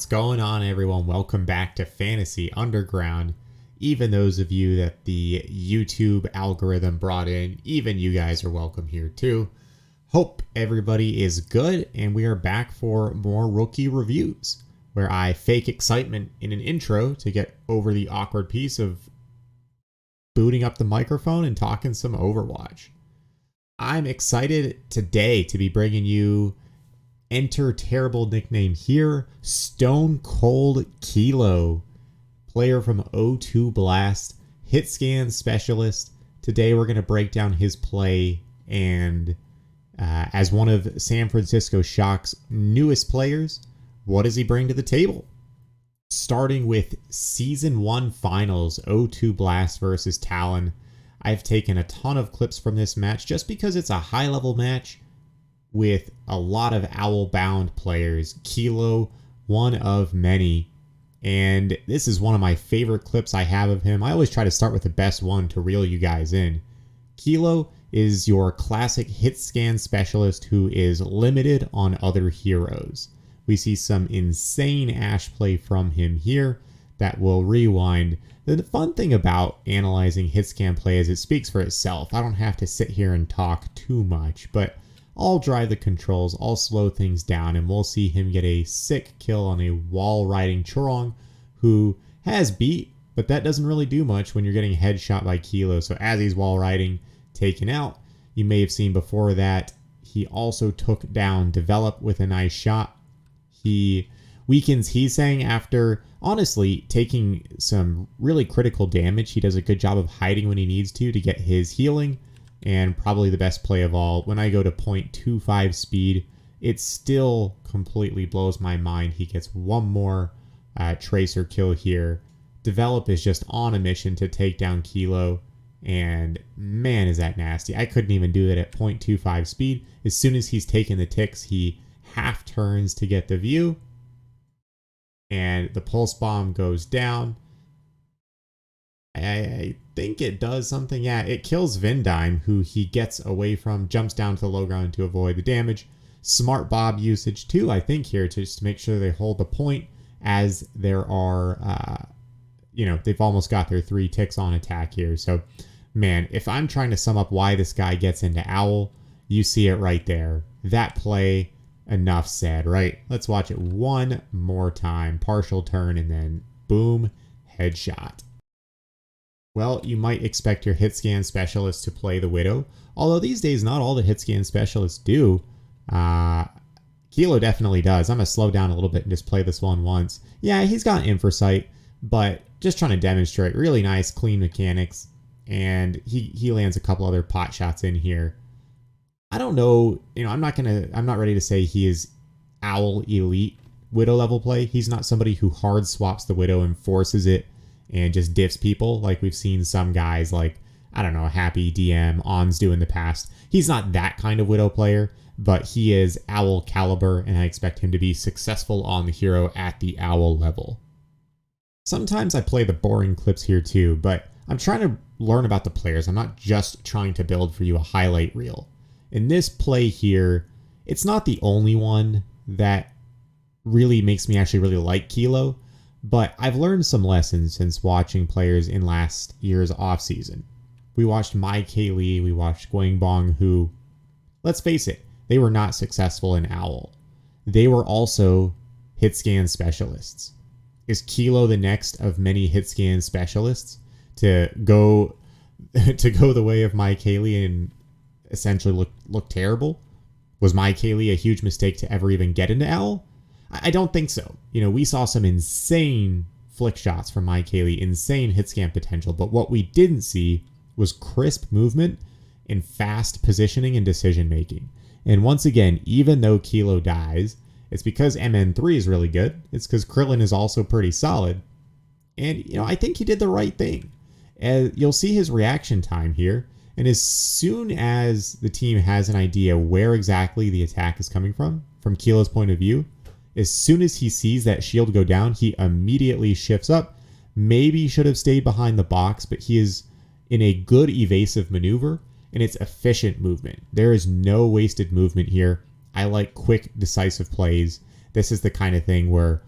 What's going on, everyone? Welcome back to Fantasy Underground. Even those of you that the YouTube algorithm brought in, even you guys are welcome here too. Hope everybody is good, and we are back for more rookie reviews, where I fake excitement in an intro to get over the awkward piece of booting up the microphone and talking some Overwatch. I'm excited today to be bringing you, enter terrible nickname here, Stone Cold Kilo, player from O2 Blast, hitscan specialist. Today we're going to break down his play, and as one of San Francisco Shock's newest players, what does he bring to the table? Starting with Season 1 Finals, O2 Blast versus Talon. I've taken a ton of clips from this match just because it's a high-level match with a lot of owl-bound players. Kilo, one of many. And this is one of my favorite clips I have of him. I always try to start with the best one to reel you guys in. Kilo is your classic hit scan specialist who is limited on other heroes. We see some insane Ashe play from him here that will rewind. The fun thing about analyzing hit scan play is it speaks for itself. I don't have to sit here and talk too much, but I'll drive the controls, I'll slow things down, and we'll see him get a sick kill on a wall-riding Chorong, who has beat, but that doesn't really do much when you're getting headshot by Kilo. So as he's wall-riding, taken out, you may have seen before that, he also took down Develop with a nice shot. He weakens Hitscan after, honestly, taking some really critical damage. He does a good job of hiding when he needs to get his healing. And probably the best play of all, when I go to 0.25 speed, it still completely blows my mind. He gets one more Tracer kill here. Develop is just on a mission to take down Kilo, and man, is that nasty. I couldn't even do it at 0.25 speed. As soon as he's taken the ticks, he half turns to get the view, and the pulse bomb goes down. I think it does something. Yeah, it kills Vindime, who he gets away from, jumps down to the low ground to avoid the damage. Smart Bob usage too, I think, here to just make sure they hold the point, as there are, they've almost got their 3 ticks on attack here. So, man, if I'm trying to sum up why this guy gets into Owl, you see it right there. That play, enough said, right? Let's watch it one more time. Partial turn and then boom, headshot. Well, you might expect your hit scan specialist to play the Widow, although these days not all the hit scan specialists do. Kilo definitely does. I'm going to slow down a little bit and just play this one once. Yeah, he's got Infrasight, but just trying to demonstrate really nice, clean mechanics, and he lands a couple other pot shots in here. I don't know, I'm not ready to say he is Owl elite Widow level play. He's not somebody who hard swaps the Widow and forces it and just diffs people like we've seen some guys like, I don't know, Happy, DM, Ons do in the past. He's not that kind of Widow player, but he is Owl caliber, and I expect him to be successful on the hero at the Owl level. Sometimes I play the boring clips here too, but I'm trying to learn about the players. I'm not just trying to build for you a highlight reel. In this play here, it's not the only one that really makes me actually really like Kilo, but I've learned some lessons since watching players in last year's offseason. We watched myKaylee, we watched Guangbong, who, let's face it, they were not successful in Owl. They were also hit scan specialists. Is Kilo the next of many hit scan specialists to go the way of myKaylee and essentially look terrible? Was myKaylee a huge mistake to ever even get into Owl? I don't think so. We saw some insane flick shots from myKaylee, insane hit scan potential, but what we didn't see was crisp movement and fast positioning and decision making. And once again, even though Kilo dies, it's because MN3 is really good. It's because Krillin is also pretty solid. And, I think he did the right thing. You'll see his reaction time here. And as soon as the team has an idea where exactly the attack is coming from Kilo's point of view, as soon as he sees that shield go down, he immediately shifts up. Maybe he should have stayed behind the box, but he is in a good evasive maneuver, and it's efficient movement. There is no wasted movement here. I like quick, decisive plays. This is the kind of thing where,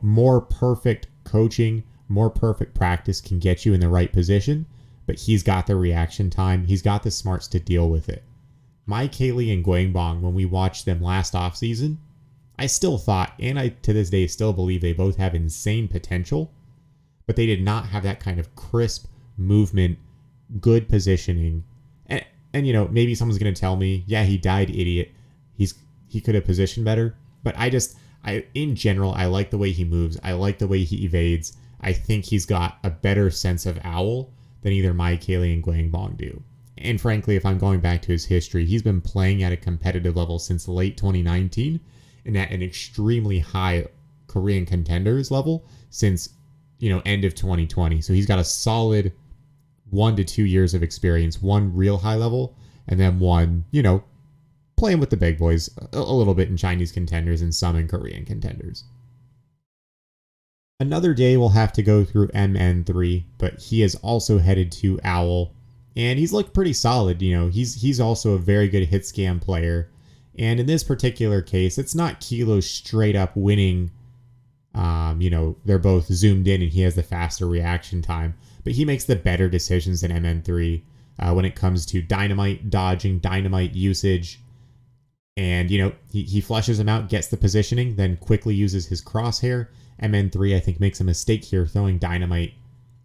more perfect coaching, more perfect practice can get you in the right position, but he's got the reaction time. He's got the smarts to deal with it. myKaylee and Guangbong, when we watched them last offseason, I still thought, and I to this day still believe, they both have insane potential, but they did not have that kind of crisp movement, good positioning. And maybe someone's going to tell me, yeah, he died, idiot. He could have positioned better. But in general, I like the way he moves. I like the way he evades. I think he's got a better sense of owl than either myKaylee and Guangbong do. And frankly, if I'm going back to his history, he's been playing at a competitive level since late 2019 and at an extremely high Korean contenders level since, end of 2020. So he's got a solid 1 to 2 years of experience, one real high level, and then one, playing with the big boys a little bit in Chinese contenders and some in Korean contenders. Another day we'll have to go through MN3, but he is also headed to Owl, and he's looked pretty solid. He's also a very good hit scan player, and in this particular case, it's not Kilo straight up winning. They're both zoomed in, and he has the faster reaction time, but he makes the better decisions than MN3 when it comes to dynamite dodging, dynamite usage. And, he flushes him out, gets the positioning, then quickly uses his crosshair. MN3, I think, makes a mistake here throwing dynamite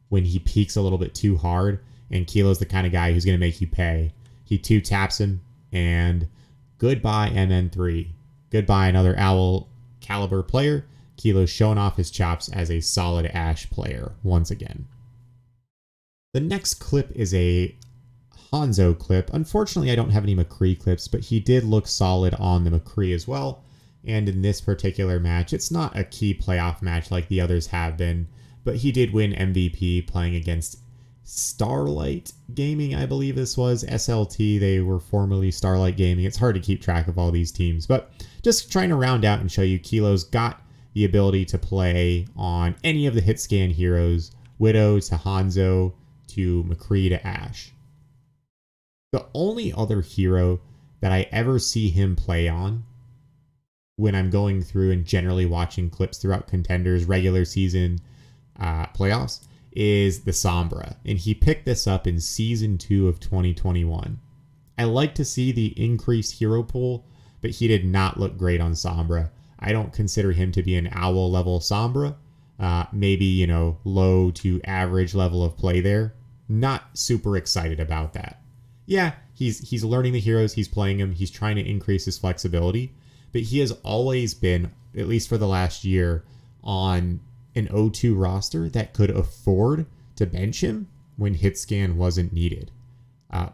when he peaks a little bit too hard. And Kilo's the kind of guy who's going to make you pay. He 2-taps him, and goodbye, MN3. Goodbye, another Owl caliber player. Kilo's showing off his chops as a solid Ash player once again. The next clip is a Hanzo clip. Unfortunately, I don't have any McCree clips, but he did look solid on the McCree as well. And in this particular match, it's not a key playoff match like the others have been, but he did win MVP playing against Starlight Gaming, I believe this was. SLT, they were formerly Starlight Gaming. It's hard to keep track of all these teams, but just trying to round out and show you Kilo's got the ability to play on any of the hit scan heroes, Widow to Hanzo to McCree to Ash. The only other hero that I ever see him play on when I'm going through and generally watching clips throughout contenders, regular season, playoffs, is the Sombra. And he picked this up in Season 2 of 2021. I like to see the increased hero pool, but he did not look great on Sombra. I don't consider him to be an Owl level Sombra. Maybe, low to average level of play there. Not super excited about that. Yeah, he's learning the heroes, he's playing them, he's trying to increase his flexibility, but he has always been, at least for the last year, on an O2 roster that could afford to bench him when hitscan wasn't needed.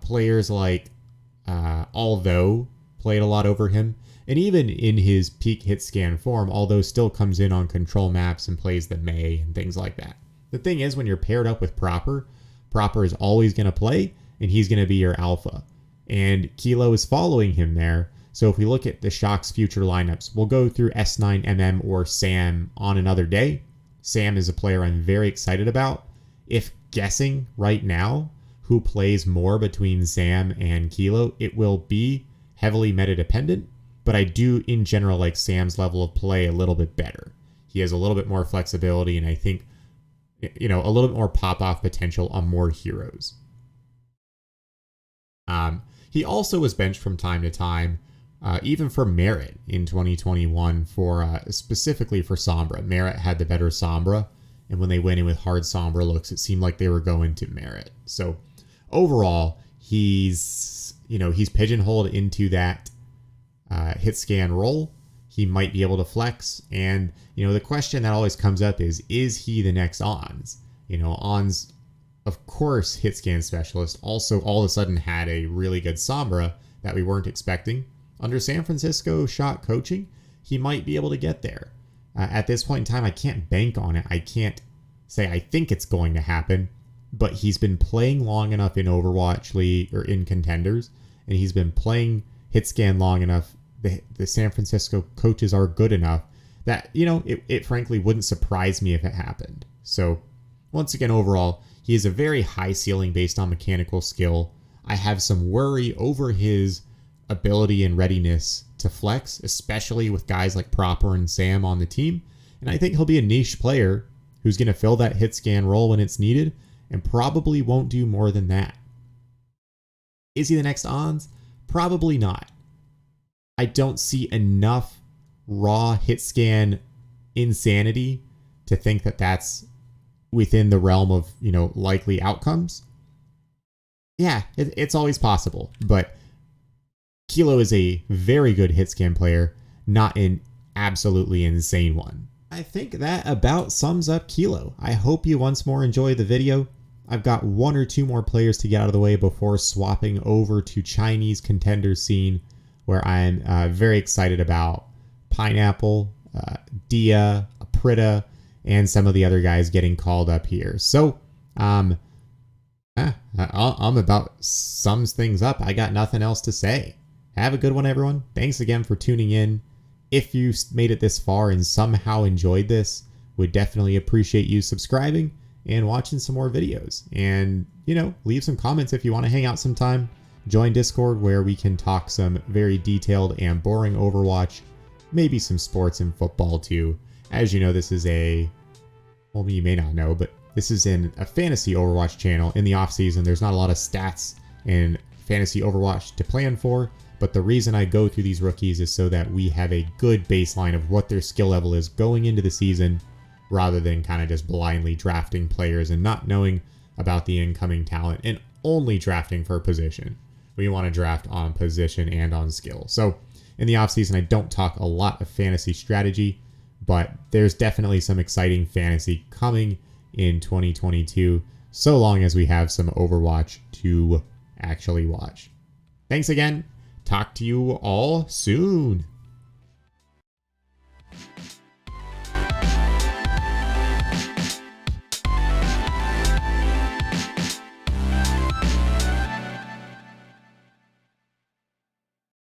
Players like Although played a lot over him, and even in his peak hitscan form, Although still comes in on control maps and plays the Mei and things like that. The thing is, when you're paired up with Proper is always going to play, and he's going to be your alpha. And Kilo is following him there. So if we look at the Shock's future lineups, we'll go through S9, MM, or Sam on another day. Sam is a player I'm very excited about. If guessing right now who plays more between Sam and Kilo, it will be heavily meta dependent, but I do in general like Sam's level of play a little bit better. He has a little bit more flexibility, and I think, a little bit more pop-off potential on more heroes. He also was benched from time to time, even for Merit in 2021, for specifically for Sombra. Merit had the better Sombra, and when they went in with hard Sombra looks, it seemed like they were going to Merit. So overall, he's pigeonholed into that hit scan role. He might be able to flex, and the question that always comes up is he the next Ons? Ons, of course, hit scan specialist, also all of a sudden had a really good Sombra that we weren't expecting. Under San Francisco Shock coaching, he might be able to get there. At this point in time, I can't bank on it. I can't say I think it's going to happen, but he's been playing long enough in Overwatch League or in contenders, and he's been playing hit scan long enough. The San Francisco coaches are good enough that, it frankly wouldn't surprise me if it happened. So once again, overall, he has a very high ceiling based on mechanical skill. I have some worry over his ability and readiness to flex, especially with guys like Proper and Sam on the team. And I think he'll be a niche player who's going to fill that hit scan role when it's needed and probably won't do more than that. Is he the next Ons? Probably not. I don't see enough raw hit scan insanity to think that that's within the realm of, likely outcomes. Yeah, it's always possible, but Kilo is a very good hit scan player, not an absolutely insane one. I think that about sums up Kilo. I hope you once more enjoy the video. I've got 1 or 2 more players to get out of the way before swapping over to Chinese contender scene, where I'm very excited about Pineapple, Dia, Aprita, and some of the other guys getting called up here. So, I'm about sums things up. I got nothing else to say. Have a good one, everyone. Thanks again for tuning in. If you made it this far and somehow enjoyed this, would definitely appreciate you subscribing and watching some more videos. And, leave some comments if you want to hang out sometime. Join Discord where we can talk some very detailed and boring Overwatch, maybe some sports and football too. As you know, this is well, you may not know, but this is in a fantasy Overwatch channel. In the off season, there's not a lot of stats in fantasy Overwatch to plan for, but the reason I go through these rookies is so that we have a good baseline of what their skill level is going into the season, rather than kind of just blindly drafting players and not knowing about the incoming talent and only drafting for position. We want to draft on position and on skill. So in the offseason, I don't talk a lot of fantasy strategy, but there's definitely some exciting fantasy coming in 2022, so long as we have some Overwatch to actually watch. Thanks again. Talk to you all soon.